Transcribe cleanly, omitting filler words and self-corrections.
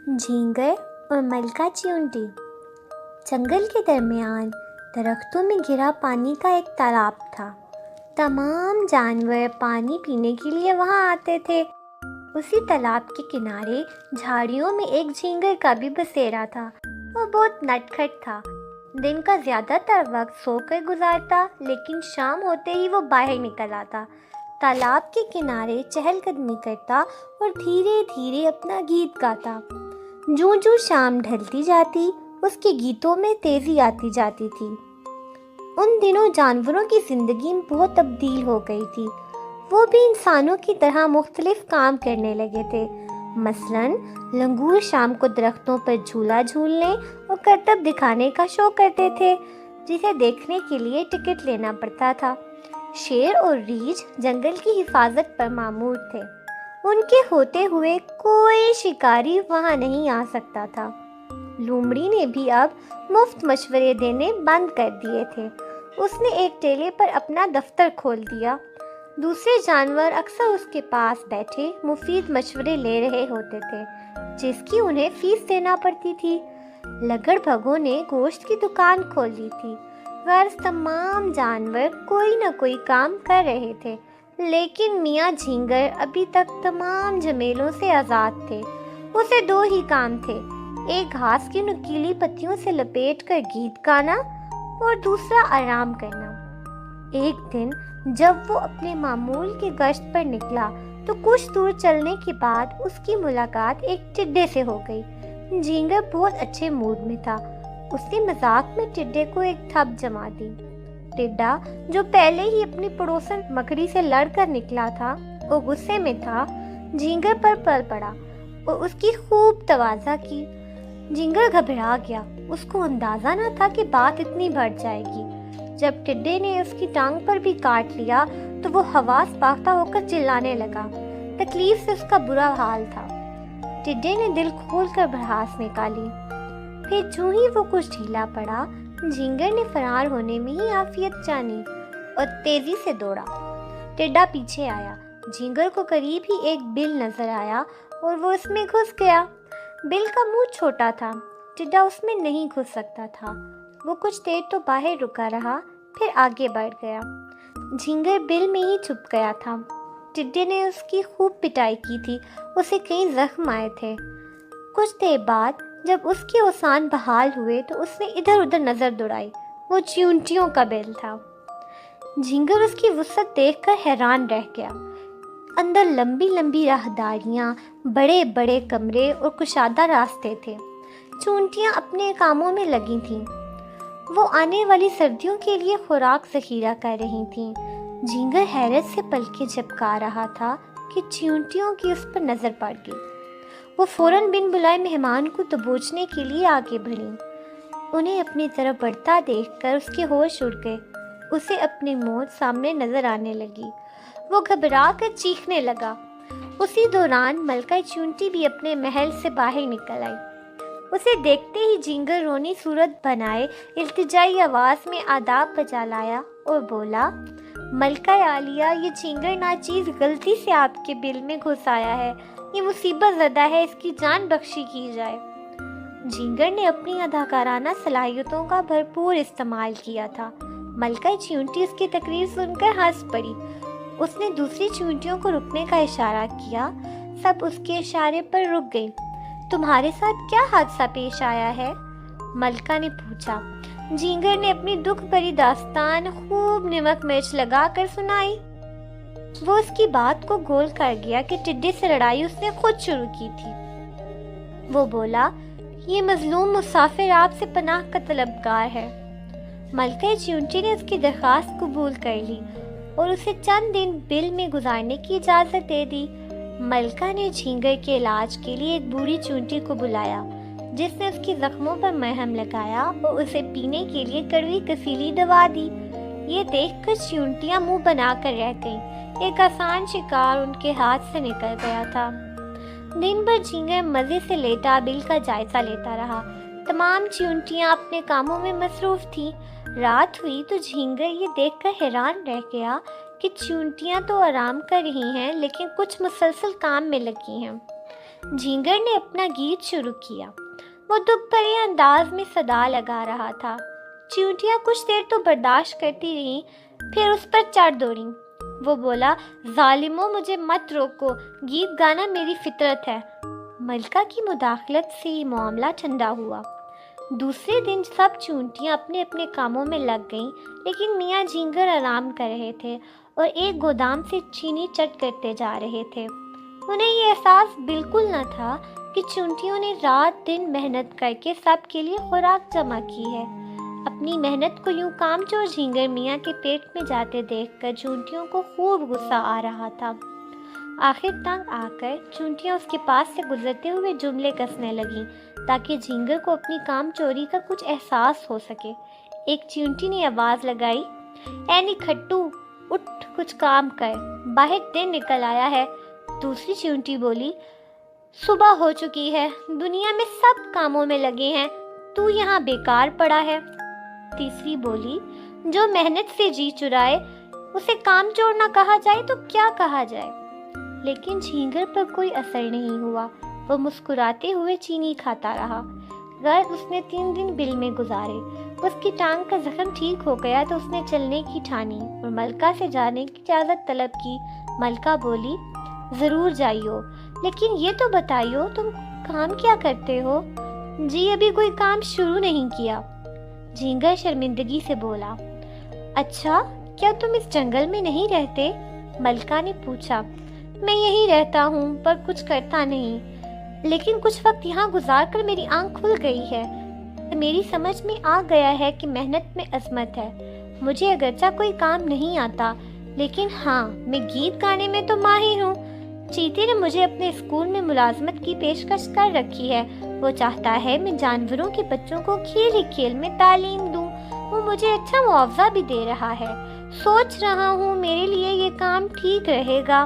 جھینگر اور ملکہ چیونٹی۔ جنگل کے درمیان درختوں میں گرا پانی کا ایک تالاب تھا۔ تمام جانور پانی پینے کے لیے وہاں آتے تھے۔ اسی تالاب کے کنارے جھاڑیوں میں ایک جھینگر کا بھی بسیرا تھا۔ وہ بہت نٹ کھٹ تھا۔ دن کا زیادہ تر وقت سو کر گزارتا، لیکن شام ہوتے ہی وہ باہر نکل آتا، تالاب کے کنارے چہل قدمی کرتا اور دھیرے دھیرے اپنا گیت گاتا۔ جوں جوں شام ڈھلتی جاتی، اس کے گیتوں میں تیزی آتی جاتی تھی۔ ان دنوں جانوروں کی زندگی بہت تبدیل ہو گئی تھی۔ وہ بھی انسانوں کی طرح مختلف کام کرنے لگے تھے۔ مثلاً لنگور شام کو درختوں پر جھولا جھولنے اور کرتب دکھانے کا شو کرتے تھے، جسے دیکھنے کے لیے ٹکٹ لینا پڑتا تھا۔ شیر اور ریچھ جنگل کی حفاظت پر مامور تھے۔ ان کے ہوتے ہوئے کوئی شکاری وہاں نہیں آ سکتا تھا۔ لومڑی نے بھی اب مفت مشورے دینے بند کر دیے تھے۔ اس نے ایک ٹیلے پر اپنا دفتر کھول دیا۔ دوسرے جانور اکثر اس کے پاس بیٹھے مفید مشورے لے رہے ہوتے تھے، جس کی انہیں فیس دینا پڑتی تھی۔ لگڑ بھگوں نے گوشت کی دکان کھول لی تھی۔ غرض تمام جانور کوئی نہ کوئی کام کر رہے تھے، لیکن میاں جھینگر ابھی تک تمام جھمیلوں سے آزاد تھے۔ اسے دو ہی کام تھے، ایک گھاس کی نکیلی پتیوں سے لپیٹ کر گیت گانا اور دوسرا آرام کرنا۔ ایک دن جب وہ اپنے معمول کی گشت پر نکلا تو کچھ دور چلنے کے بعد اس کی ملاقات ایک ٹڈے سے ہو گئی۔ جھینگر بہت اچھے موڈ میں تھا۔ اس نے مذاق میں ٹڈے کو ایک تھپ جما دی۔ ٹڈا، جو پہلے ہی اپنی پڑوسن مکڑی سے لڑ کر نکلا تھا، وہ غصے میں تھا، جھینگر پر پل پڑا اور اس کی خوب تواضع کی۔ جھینگر گھبرا گیا۔ اس کو اندازہ نہ تھا کہ بات اتنی بڑھ جائے گی۔ جب ٹڈے نے اس کی ٹانگ پر بھی کاٹ لیا تو وہ حواس باختہ ہو کر چلانے لگا۔ تکلیف سے اس کا برا حال تھا۔ ٹڈے نے دل کھول کر بھڑاس نکالی۔ پھر جو ہی وہ کچھ ڈھیلا پڑا، جھینگر نے فرار ہونے میں ہی عافیت جانی اور تیزی سے دوڑا۔ ٹڈا پیچھے آیا۔ جھینگر کو قریب ہی ایک بل نظر آیا اور وہ اس میں گھس گیا۔ بل کا منہ چھوٹا تھا، ٹڈا اس میں نہیں گھس سکتا تھا۔ وہ کچھ دیر تو باہر رکا رہا، پھر آگے بڑھ گیا۔ جھینگر بل میں ہی چھپ گیا تھا۔ ٹڈے نے اس کی خوب پٹائی کی تھی، اسے کئی زخم آئے تھے۔ کچھ دیر بعد جب اس کے اوسان بحال ہوئے تو اس نے ادھر ادھر نظر دوڑائی۔ وہ چیونٹیوں کا بل تھا۔ جھینگر اس کی وسعت دیکھ کر حیران رہ گیا۔ اندر لمبی لمبی راہداریاں، بڑے بڑے کمرے اور کشادہ راستے تھے۔ چیونٹیاں اپنے کاموں میں لگی تھیں۔ وہ آنے والی سردیوں کے لیے خوراک ذخیرہ کر رہی تھیں۔ جھینگر حیرت سے پلکیں جھپکا رہا تھا کہ چیونٹیوں کی اس پر نظر پڑ گئی۔ وہ فوراً بن بلائے مہمان کو دبوچنے کے لیے آگے بڑھی۔ انہیں اپنی طرف بڑھتا دیکھ کر اس کے ہوش اڑ گئے۔ اسے اپنی موت سامنے نظر آنے لگی۔ وہ گھبرا کر چیخنے لگا۔ اسی دوران ملکہ چیونٹی بھی اپنے محل سے باہر نکل آئی۔ اسے دیکھتے ہی جھینگر رونی صورت بنائے التجائی آواز میں آداب بجا لایا اور بولا، ملکہ عالیہ، یہ جھینگر ناچیز غلطی سے آپ کے بل میں گھس آیا ہے۔ یہ مصیبت زدہ ہے، اس کی جان بخشی کی جائے۔ جھینگر نے اپنی اداکارانہ صلاحیتوں کا بھرپور استعمال کیا تھا۔ ملکہ چیونٹی اس کی تقریر سن کر ہنس پڑی۔ اس نے دوسری چیونٹیوں کو رکنے کا اشارہ کیا۔ سب اس کے اشارے پر رک گئی۔ تمہارے ساتھ کیا حادثہ پیش آیا ہے؟ ملکہ نے پوچھا۔ جھینگر نے اپنی دکھ بھری داستان خوب نمک مرچ لگا کر سنائی۔ وہ اس کی بات کو گول کر گیا کہ ٹڈے سے لڑائی اس نے خود شروع کی تھی۔ وہ بولا، یہ مظلوم مسافر آپ سے پناہ کا طلبگار ہے۔ ملکہ چیونٹی نے اس کی درخواست قبول کر لی اور اسے چند دن بل میں گزارنے کی اجازت دے دی۔ ملکہ نے جھینگر کے علاج کے لیے ایک بوڑھی چیونٹی کو بلایا، جس نے اس کی زخموں پر مرہم لگایا اور اسے پینے کے لیے کڑوی کسیلی دوا دی۔ یہ دیکھ کر چیونٹیاں منہ بنا کر رہ گئیں۔ ایک آسان شکار ان کے ہاتھ سے نکل گیا تھا۔ دن بھر جھینگر مزے سے لیٹا بل کا جائزہ لیتا رہا۔ تمام چیونٹیاں اپنے کاموں میں مصروف تھیں۔ رات ہوئی تو جھینگر یہ دیکھ کر حیران رہ گیا کہ چیونٹیاں تو آرام کر رہی ہیں، لیکن کچھ مسلسل کام میں لگی ہیں۔ جھینگر نے اپنا گیت شروع کیا۔ وہ دکھ بھرے انداز میں صدا لگا رہا تھا۔ چیونٹیاں کچھ دیر تو برداشت کرتی رہیں، پھر اس پر چڑھ دوڑیں۔ وہ بولا، ظالموں مجھے مت روکو، گیت گانا میری فطرت ہے۔ ملکہ کی مداخلت سے یہ معاملہ ٹھنڈا ہوا۔ دوسرے دن سب چیونٹیاں اپنے اپنے کاموں میں لگ گئیں، لیکن میاں جھینگر آرام کر رہے تھے اور ایک گودام سے چینی چٹ کرتے جا رہے تھے۔ انہیں یہ احساس بالکل نہ تھا کہ چیونٹیوں نے رات دن محنت کر کے سب کے لیے خوراک جمع کی ہے۔ اپنی محنت کو یوں کام چور جھینگر میاں کے پیٹ میں جاتے دیکھ کر چیونٹیوں کو خوب غصہ آ رہا تھا۔ آخر تنگ آ کر چیونٹیاں اس کے پاس سے گزرتے ہوئے جملے کسنے لگیں تاکہ جھینگر کو اپنی کام چوری کا کچھ احساس ہو سکے۔ ایک چیونٹی نے آواز لگائی، اے نکھٹو، اٹھ کچھ کام کر، باہر دن نکل آیا ہے۔ دوسری چیونٹی بولی، صبح ہو چکی ہے، دنیا میں سب کاموں میں لگے ہیں، تو یہاں بیکار پڑا ہے۔ تیسری بولی، جو محنت سے جی چرائے اسے کام چور نہ کہا جائے تو کیا کہا جائے؟ لیکن جھینگر پر کوئی اثر نہیں ہوا۔ وہ مسکراتے ہوئے چینی کھاتا رہا۔ غیر اس نے 3 دن بل میں گزارے۔ اس کی ٹانگ کا زخم ٹھیک ہو گیا تو اس نے چلنے کی ٹھانی اور ملکہ سے جانے کی اجازت طلب کی۔ ملکہ بولی، ضرور جائیو، لیکن یہ تو بتائیو تم کام کیا کرتے ہو؟ جی ابھی کوئی کام شروع نہیں کیا۔ جھینگر شرمندگی سے بولا، اچھا کیا تم اس جنگل میں نہیں رہتے؟ ملکہ نے پوچھا۔ میں یہی رہتا ہوں پر کچھ کرتا نہیں، لیکن کچھ وقت یہاں گزار کر میری آنکھ کھل گئی ہے۔ میری سمجھ میں آ گیا ہے کہ محنت میں عظمت ہے۔ مجھے اگرچہ کوئی کام نہیں آتا، لیکن ہاں میں گیت گانے میں تو ماہر ہوں۔ چیتے نے مجھے اپنے اسکول میں ملازمت کی پیشکش کر رکھی ہے۔ وہ چاہتا ہے میں جانوروں کے بچوں کو کھیل ہی کھیل میں تعلیم دوں۔ وہ مجھے اچھا معاوضہ بھی دے رہا ہے۔ سوچ رہا ہوں میرے لیے یہ کام ٹھیک رہے گا۔